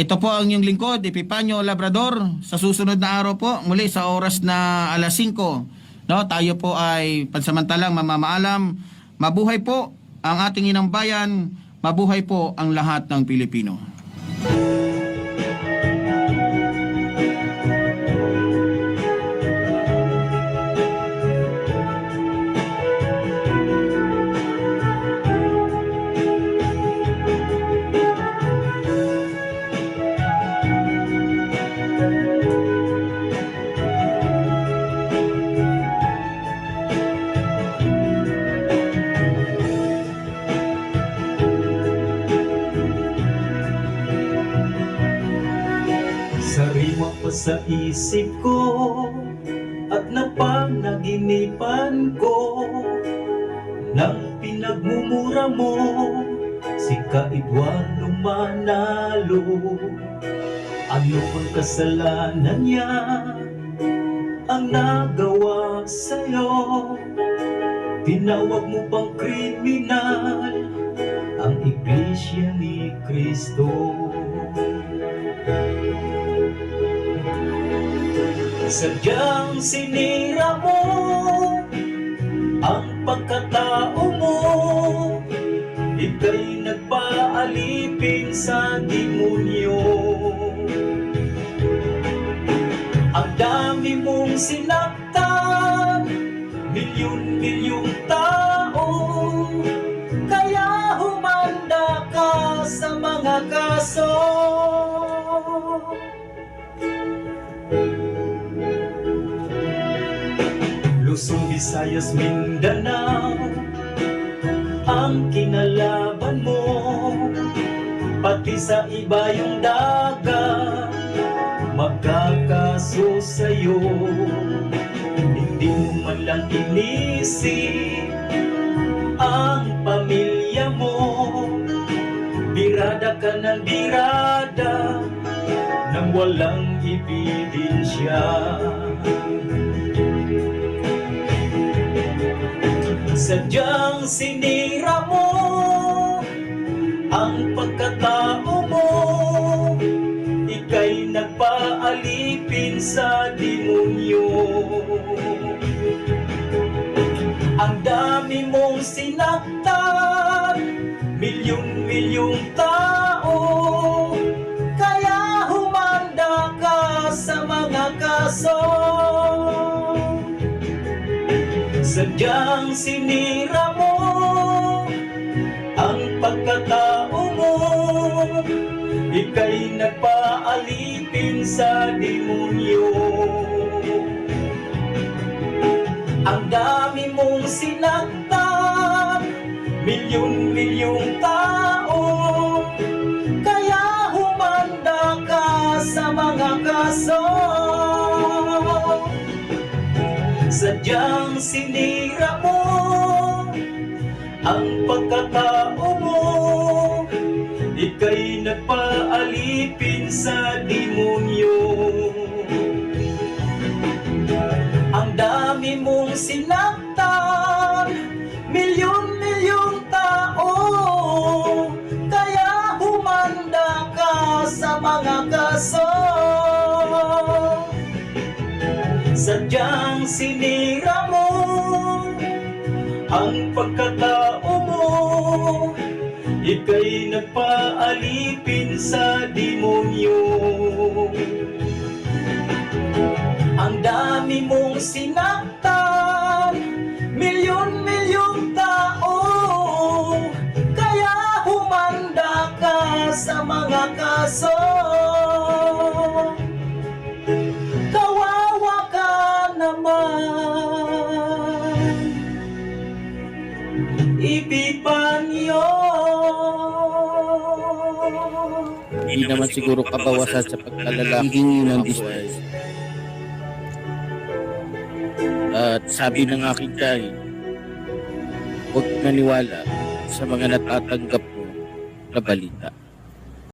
Ito po ang inyong lingkod, Epipanyo Labrador. Sa susunod na araw po, muli sa oras na alas 5, no, tayo po ay pansamantalang mamamaalam. Mabuhay po ang ating inang bayan, mabuhay po ang lahat ng Pilipino. Sariwa pa sa isip ko at napanaginipan ko nang pinagmumura mo si Ka-Eduardo Manalo. Ano ang kasalanan niya ang nagawa sa'yo? Tinawag mo pang kriminal ang Iglesia ni Cristo. Sadyang sinira mo ang pagkatao mo, ika'y nagpaalipin sa demonyo. Ang dami mong sinaktan, milyon-milyong tao, kaya humanda ka sa mga kaso. Luzon, Visayas, Mindanao ang kinalaban mo, pati sa iba yung dagat magkakaso sa'yo. Hindi mo man lang inisip ang pamilya mo, birada ka ng birada nang walang ebidensya. Sadyang sinira mo ang pagkatao mo, ika'y nagpaalipin sa demonyo. Ang dami mong sinaktan, milyon-milyong tao, kaya humanda ka sa mga kaso. Sadyang sinira mo ang pagkatao mo, ika'y nagpaalipin sa demonyo. Ang dami mong sinaktan, milyon-milyong tao, kaya humanda ka sa mga kaso. Sadyang sinira mo ang pagkatao mo, ika'y nagpaalipin sa demonyo. Ang dami mong sinaktan, milyon-milyong tao, kaya humanda ka sa mga kaso. Sadyang sinira mo ang pagkatao mo, ika'y nagpaalipin sa demonyo. Ang dami mong sinaktan, milyon-milyong tao, kaya humanda ka sa mga kaso. Epipanyo. Hindi naman siguro kabawasan sa pagkalalaki ng buhay. At sabi ng aking tiyahin, huwag maniwala sa mga natatanggap mo na balita.